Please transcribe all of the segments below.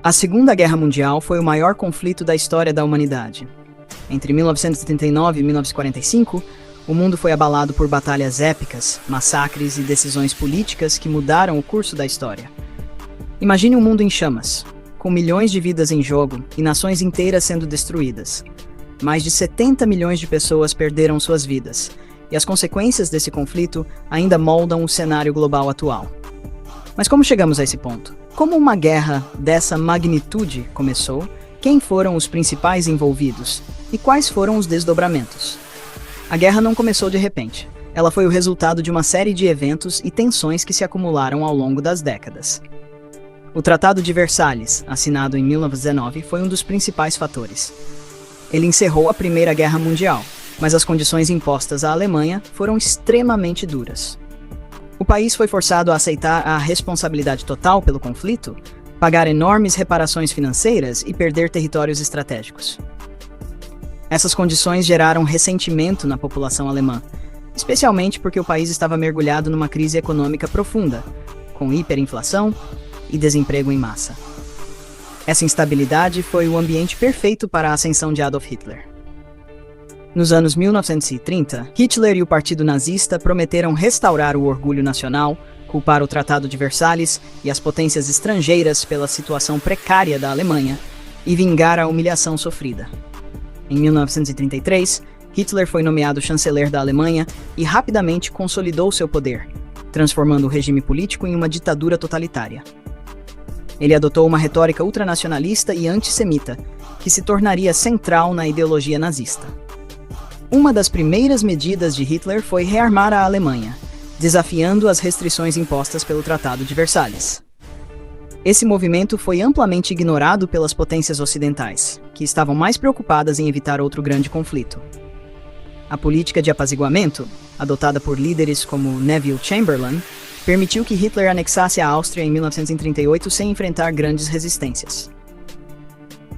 A Segunda Guerra Mundial foi o maior conflito da história da humanidade. Entre 1939 e 1945, o mundo foi abalado por batalhas épicas, massacres e decisões políticas que mudaram o curso da história. Imagine um mundo em chamas, com milhões de vidas em jogo e nações inteiras sendo destruídas. Mais de 70 milhões de pessoas perderam suas vidas, e as consequências desse conflito ainda moldam o cenário global atual. Mas como chegamos a esse ponto? Como uma guerra dessa magnitude começou? Quem foram os principais envolvidos? E quais foram os desdobramentos? A guerra não começou de repente. Ela foi o resultado de uma série de eventos e tensões que se acumularam ao longo das décadas. O Tratado de Versalhes, assinado em 1919, foi um dos principais fatores. Ele encerrou a Primeira Guerra Mundial, mas as condições impostas à Alemanha foram extremamente duras. O país foi forçado a aceitar a responsabilidade total pelo conflito, pagar enormes reparações financeiras e perder territórios estratégicos. Essas condições geraram ressentimento na população alemã, especialmente porque o país estava mergulhado numa crise econômica profunda, com hiperinflação e desemprego em massa. Essa instabilidade foi o ambiente perfeito para a ascensão de Adolf Hitler. Nos anos 1930, Hitler e o Partido Nazista prometeram restaurar o orgulho nacional, culpar o Tratado de Versalhes e as potências estrangeiras pela situação precária da Alemanha e vingar a humilhação sofrida. Em 1933, Hitler foi nomeado chanceler da Alemanha e rapidamente consolidou seu poder, transformando o regime político em uma ditadura totalitária. Ele adotou uma retórica ultranacionalista e antissemita, que se tornaria central na ideologia nazista. Uma das primeiras medidas de Hitler foi rearmar a Alemanha, desafiando as restrições impostas pelo Tratado de Versalhes. Esse movimento foi amplamente ignorado pelas potências ocidentais, que estavam mais preocupadas em evitar outro grande conflito. A política de apaziguamento, adotada por líderes como Neville Chamberlain, permitiu que Hitler anexasse a Áustria em 1938 sem enfrentar grandes resistências.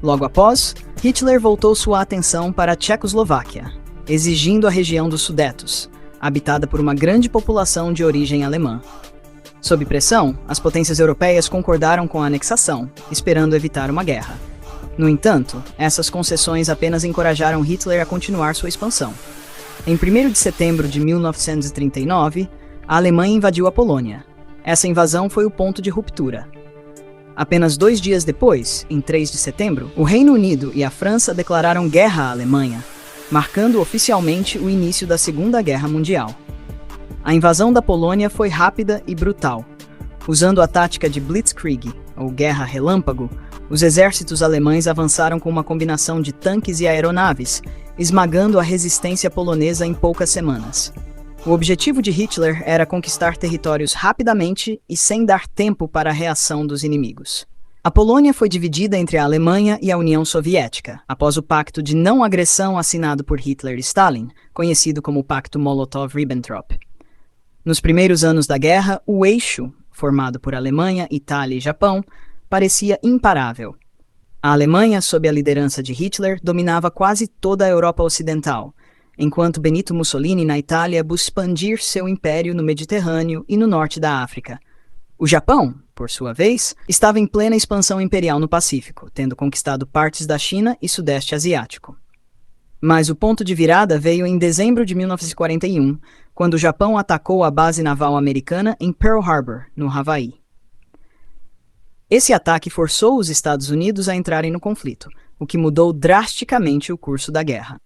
Logo após, Hitler voltou sua atenção para a Tchecoslováquia, exigindo a região dos Sudetos, habitada por uma grande população de origem alemã. Sob pressão, as potências europeias concordaram com a anexação, esperando evitar uma guerra. No entanto, essas concessões apenas encorajaram Hitler a continuar sua expansão. Em 1º de setembro de 1939, a Alemanha invadiu a Polônia. Essa invasão foi o ponto de ruptura. Apenas 2 dias depois, em 3 de setembro, o Reino Unido e a França declararam guerra à Alemanha, marcando oficialmente o início da Segunda Guerra Mundial. A invasão da Polônia foi rápida e brutal. Usando a tática de Blitzkrieg, ou Guerra Relâmpago, os exércitos alemães avançaram com uma combinação de tanques e aeronaves, esmagando a resistência polonesa em poucas semanas. O objetivo de Hitler era conquistar territórios rapidamente e sem dar tempo para a reação dos inimigos. A Polônia foi dividida entre a Alemanha e a União Soviética, após o Pacto de Não Agressão assinado por Hitler e Stalin, conhecido como Pacto Molotov-Ribbentrop. Nos primeiros anos da guerra, o eixo, formado por Alemanha, Itália e Japão, parecia imparável. A Alemanha, sob a liderança de Hitler, dominava quase toda a Europa Ocidental, enquanto Benito Mussolini, na Itália, buscava expandir seu império no Mediterrâneo e no norte da África. O Japão, por sua vez, estava em plena expansão imperial no Pacífico, tendo conquistado partes da China e Sudeste Asiático. Mas o ponto de virada veio em dezembro de 1941, quando o Japão atacou a base naval americana em Pearl Harbor, no Havaí. Esse ataque forçou os Estados Unidos a entrarem no conflito, o que mudou drasticamente o curso da guerra.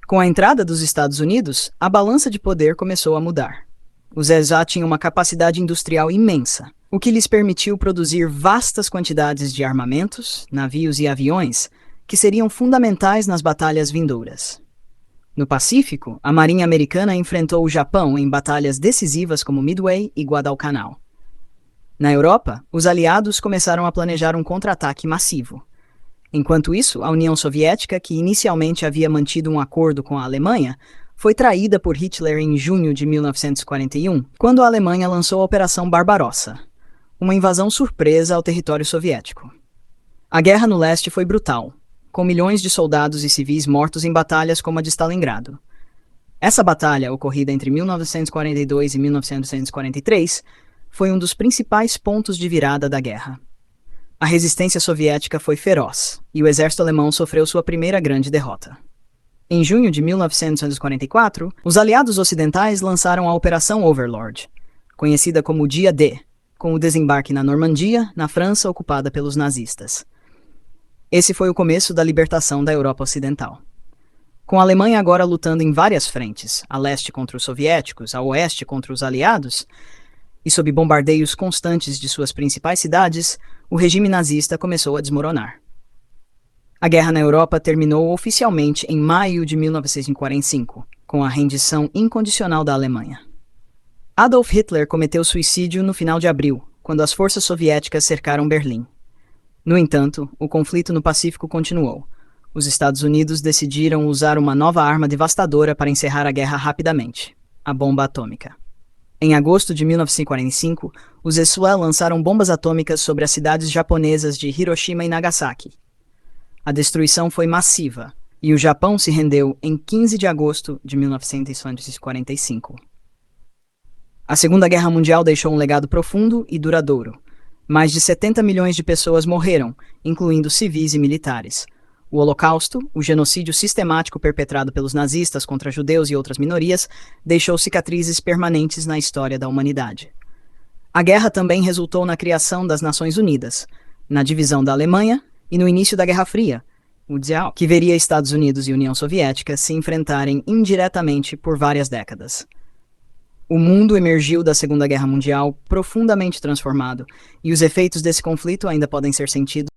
Com a entrada dos Estados Unidos, a balança de poder começou a mudar. Os USA tinham uma capacidade industrial imensa, o que lhes permitiu produzir vastas quantidades de armamentos, navios e aviões, que seriam fundamentais nas batalhas vindouras. No Pacífico, a Marinha Americana enfrentou o Japão em batalhas decisivas como Midway e Guadalcanal. Na Europa, os aliados começaram a planejar um contra-ataque massivo. Enquanto isso, a União Soviética, que inicialmente havia mantido um acordo com a Alemanha, foi traída por Hitler em junho de 1941, quando a Alemanha lançou a Operação Barbarossa, uma invasão surpresa ao território soviético. A guerra no leste foi brutal, com milhões de soldados e civis mortos em batalhas como a de Stalingrado. Essa batalha, ocorrida entre 1942 e 1943, foi um dos principais pontos de virada da guerra. A resistência soviética foi feroz, e o exército alemão sofreu sua primeira grande derrota. Em junho de 1944, os aliados ocidentais lançaram a Operação Overlord, conhecida como o Dia D, com o desembarque na Normandia, na França ocupada pelos nazistas. Esse foi o começo da libertação da Europa Ocidental. Com a Alemanha agora lutando em várias frentes, a leste contra os soviéticos, a oeste contra os aliados, e sob bombardeios constantes de suas principais cidades, o regime nazista começou a desmoronar. A guerra na Europa terminou oficialmente em maio de 1945, com a rendição incondicional da Alemanha. Adolf Hitler cometeu suicídio no final de abril, quando as forças soviéticas cercaram Berlim. No entanto, o conflito no Pacífico continuou. Os Estados Unidos decidiram usar uma nova arma devastadora para encerrar a guerra rapidamente: a bomba atômica. Em agosto de 1945, os ESUA lançaram bombas atômicas sobre as cidades japonesas de Hiroshima e Nagasaki. A destruição foi massiva, e o Japão se rendeu em 15 de agosto de 1945. A Segunda Guerra Mundial deixou um legado profundo e duradouro. Mais de 70 milhões de pessoas morreram, incluindo civis e militares. O Holocausto, o genocídio sistemático perpetrado pelos nazistas contra judeus e outras minorias, deixou cicatrizes permanentes na história da humanidade. A guerra também resultou na criação das Nações Unidas, na divisão da Alemanha e no início da Guerra Fria, o DIAL, que veria Estados Unidos e União Soviética se enfrentarem indiretamente por várias décadas. O mundo emergiu da Segunda Guerra Mundial profundamente transformado, e os efeitos desse conflito ainda podem ser sentidos